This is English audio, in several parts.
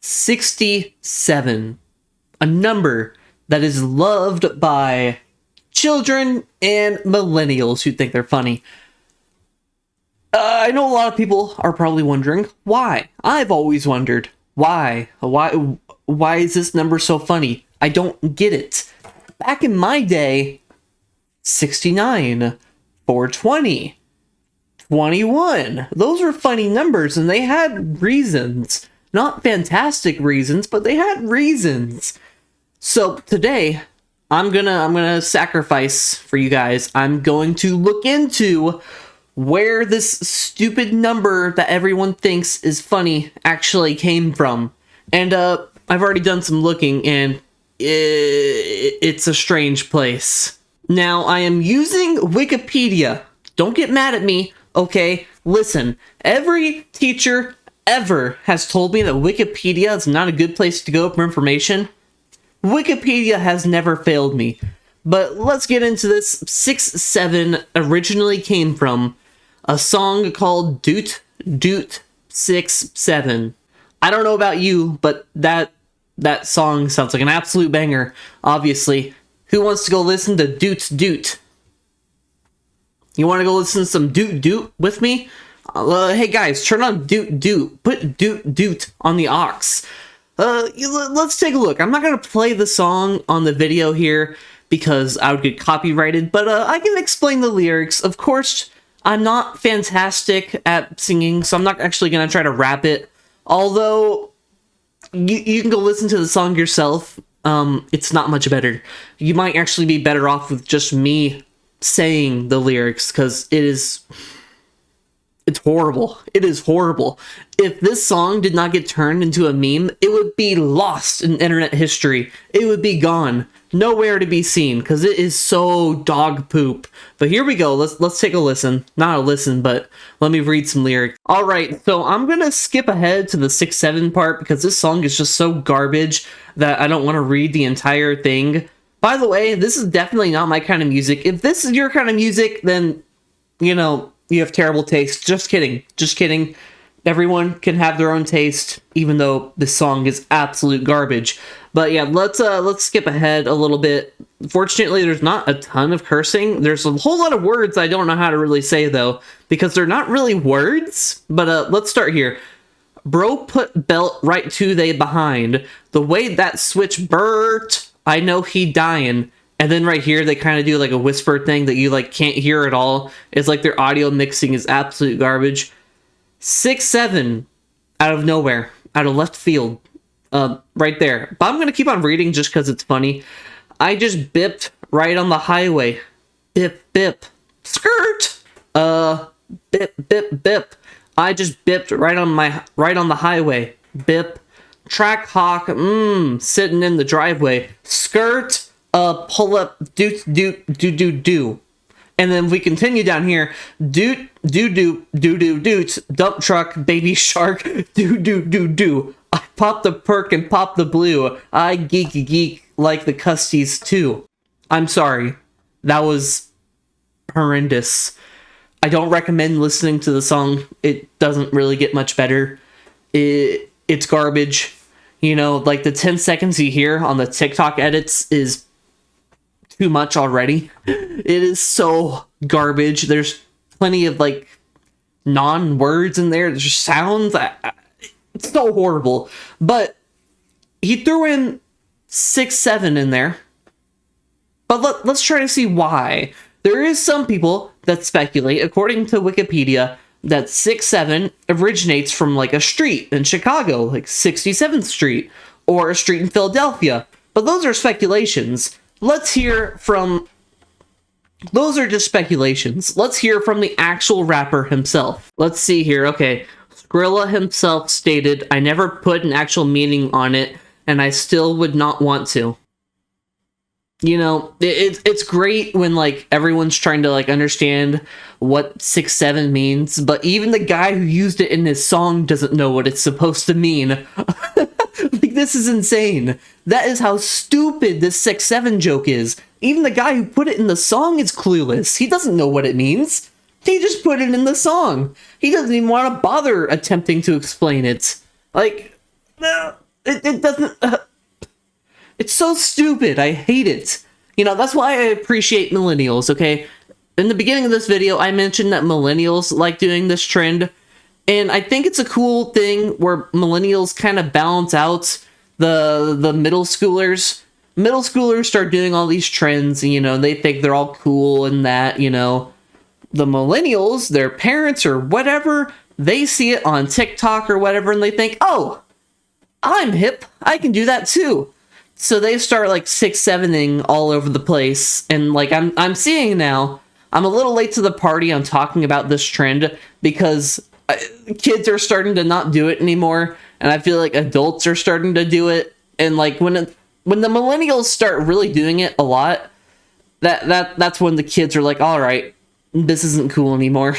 67. A number that is loved by children and millennials who think they're funny. I know a lot of people are probably wondering why. I've always wondered why. Why is this number so funny? I don't get it. Back in my day, 69, 420, 21. Those were funny numbers and they had reasons. Not fantastic reasons, but they had reasons. So today, I'm gonna sacrifice for you guys. I'm going to look into where this stupid number that everyone thinks is funny actually came from. And I've already done some looking, and it's a strange place. Now, I am using Wikipedia. Don't get mad at me, okay? Listen, every teacher ever has told me that Wikipedia is not a good place to go for information. Wikipedia has never failed me. But let's get into this. 6-7 originally came from a song called Doot Doot 6-7. I don't know about you, but that song sounds like an absolute banger, obviously. Who wants to go listen to Doot Doot? You want to go listen to some Doot Doot with me? Hey guys, turn on Doot Doot. Put Doot Doot on the aux. Let's take a look. I'm not going to play the song on the video here because I would get copyrighted, but I can explain the lyrics. Of course, I'm not fantastic at singing, so I'm not actually going to try to rap it. Although, you can go listen to the song yourself. It's not much better. You might actually be better off with just me saying the lyrics, because it's horrible. It is horrible. If this song did not get turned into a meme, it would be lost in internet history. It would be gone. Nowhere to be seen, because it is so dog poop. But here we go. Let's take a listen. Not a listen, but let me read some lyrics. Alright, so I'm gonna skip ahead to the 6-7 part, because this song is just so garbage that I don't want to read the entire thing. By the way, this is definitely not my kind of music. If this is your kind of music, then, you know, you have terrible taste. Just kidding. Just kidding. Everyone can have their own taste, even though this song is absolute garbage. But yeah, let's skip ahead a little bit. Fortunately, there's not a ton of cursing. There's a whole lot of words I don't know how to really say, though, because they're not really words. But let's start here. Bro put belt right to they behind. The way that switch Bert, I know he dying. And then right here, they kind of do like a whisper thing that you like can't hear at all. It's like their audio mixing is absolute garbage. 6-7 out of nowhere, out of left field, right there. But I'm going to keep on reading just because it's funny. I just bipped right on the highway. Bip, bip. Skirt! Bip, bip, bip. I just bipped right on the highway. Bip. Track hawk, sitting in the driveway. Skirt! Pull up, doot, doot, doo, doo, doo. And then we continue down here. Doot, doo, doo, doo, doo, doot. Dump truck, baby shark, doo, doo, doo, doo. I pop the perk and pop the blue. I geek like the custies too. I'm sorry. That was horrendous. I don't recommend listening to the song. It doesn't really get much better. It's garbage. You know, like the 10 seconds you hear on the TikTok edits is too much already. It is so garbage. There's plenty of like non-words in there. There's just sounds. It's so horrible. But he threw in 6-7 in there. But let's try to see why. There is some people that speculate, according to Wikipedia, that 6-7 originates from like a street in Chicago, like 67th Street, or a street in Philadelphia. But those are speculations. Let's hear from... Those are just speculations. Let's hear from the actual rapper himself. Let's see here. Okay. Skrilla himself stated, I never put an actual meaning on it, and I still would not want to. You know, it's great when, like, everyone's trying to, like, understand what 6-7 means, but even the guy who used it in his song doesn't know what it's supposed to mean. Like, this is insane. That is how stupid this 6-7 joke is. Even the guy who put it in the song is clueless. He doesn't know what it means. He just put it in the song. He doesn't even want to bother attempting to explain it. Like, it doesn't... it's so stupid. I hate it. You know, that's why I appreciate millennials, okay? In the beginning of this video, I mentioned that millennials like doing this trend, and I think it's a cool thing where millennials kind of balance out the middle schoolers. Middle schoolers start doing all these trends, and, you know, they think they're all cool and that, you know. The millennials, their parents or whatever, they see it on TikTok or whatever, and they think, oh, I'm hip, I can do that too. So they start like 6-7ing all over the place, and like I'm seeing now, I'm a little late to the party on talking about this trend because kids are starting to not do it anymore, and I feel like adults are starting to do it. And like when the millennials start really doing it a lot, that's when the kids are like, all right, this isn't cool anymore.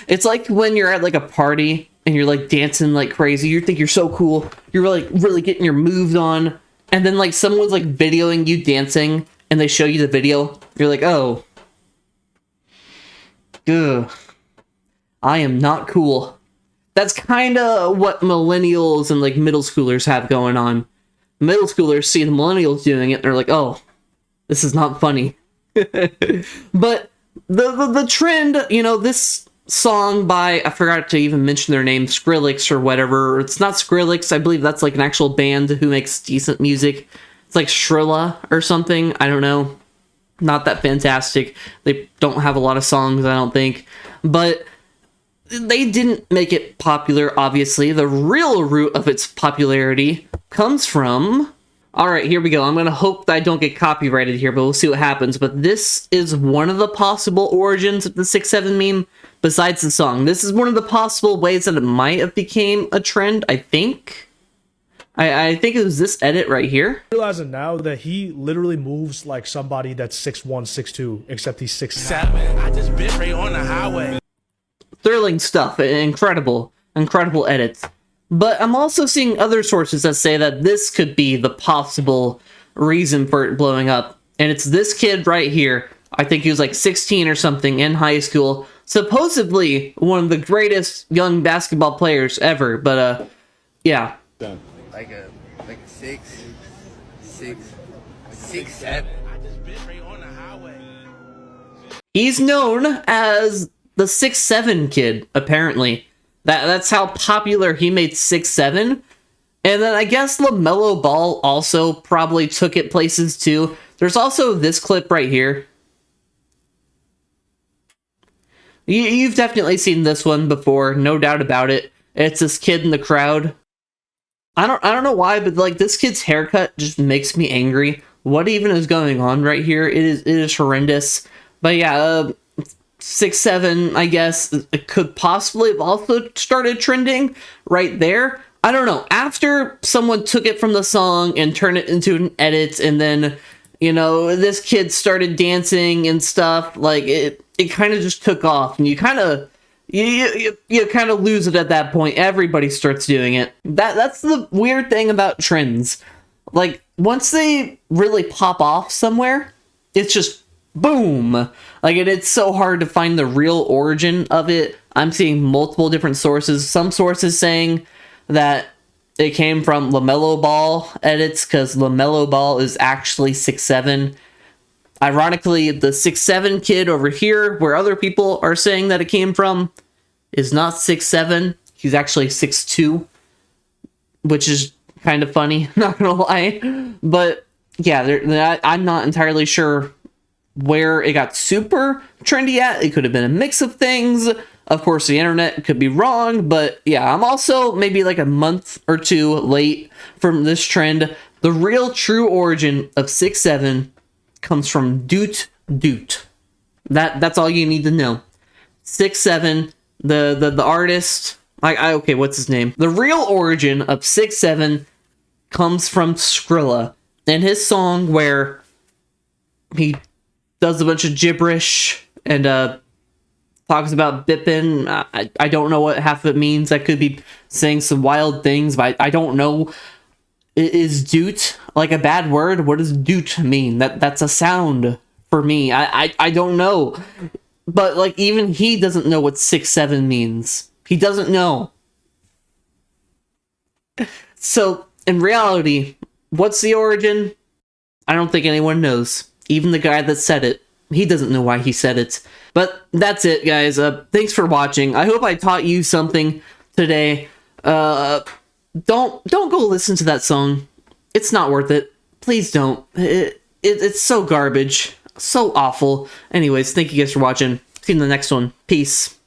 It's like when you're at like a party and you're like dancing like crazy. You think you're so cool. You're like really getting your moves on. And then like someone's like videoing you dancing and they show you the video. You're like, oh. Ugh. I am not cool. That's kind of what millennials and like middle schoolers have going on. Middle schoolers see the millennials doing it and they're like, oh, this is not funny. But the trend, you know, this song by, I forgot to even mention their name, Skrillex or whatever. It's not Skrillex. I believe that's like an actual band who makes decent music. It's like Shrilla or something. I don't know. Not that fantastic. They don't have a lot of songs, I don't think. But they didn't make it popular, obviously. The real root of its popularity comes from... Alright, here we go. I'm gonna hope that I don't get copyrighted here, but we'll see what happens. But this is one of the possible origins of the 6-7 meme, besides the song. This is one of the possible ways that it might have became a trend, I think. I think it was this edit right here. Realizing now that he literally moves like somebody that's 6'1", 6'2", except he's 6'7". I just bit right on the highway. Thrilling stuff. Incredible edits. But I'm also seeing other sources that say that this could be the possible reason for it blowing up. And it's this kid right here. I think he was like 16 or something in high school. Supposedly one of the greatest young basketball players ever. But, yeah. Like a 6'7". I just bit right on the highway. He's known as the 6'7 kid, apparently. That's how popular he made 6'7". And then I guess LaMelo Ball also probably took it places too. There's also this clip right here. You've definitely seen this one before, no doubt about it. It's this kid in the crowd. I don't know why, but like this kid's haircut just makes me angry. What even is going on right here? It is horrendous. But yeah, 6-7, I guess, it could possibly have also started trending right there. I don't know. After someone took it from the song and turned it into an edit, and then, you know, this kid started dancing and stuff, like, it kind of just took off, and you kind of lose it at that point. Everybody starts doing it. That's the weird thing about trends. Like, once they really pop off somewhere, it's just boom. Like, it's so hard to find the real origin of it. I'm seeing multiple different sources. Some sources saying that it came from LaMelo Ball edits because LaMelo Ball is actually 6'7". Ironically, the 6'7 kid over here, where other people are saying that it came from, is not 6'7". He's actually 6'2", which is kind of funny, not gonna lie. But yeah, I'm not entirely sure where it got super trendy at. It could have been a mix of things. Of course, the internet could be wrong, but yeah, I'm also maybe like a month or two late from this trend. The real true origin of 6-7 comes from Doot Doot. That's all you need to know. 6-7, the artist, okay, what's his name? The real origin of 6-7 comes from Skrilla and his song where he does a bunch of gibberish and talks about bipping. I don't know what half of it means. I could be saying some wild things, but I don't know. Is doot like a bad word? What does doot mean? That's a sound for me. I don't know. But like even he doesn't know what 6-7 means. He doesn't know. So in reality, what's the origin? I don't think anyone knows. Even the guy that said it, he doesn't know why he said it. But that's it, guys. Thanks for watching. I hope I taught you something today. Don't go listen to that song. It's not worth it. Please don't. It's so garbage. So awful. Anyways, thank you guys for watching. See you in the next one. Peace.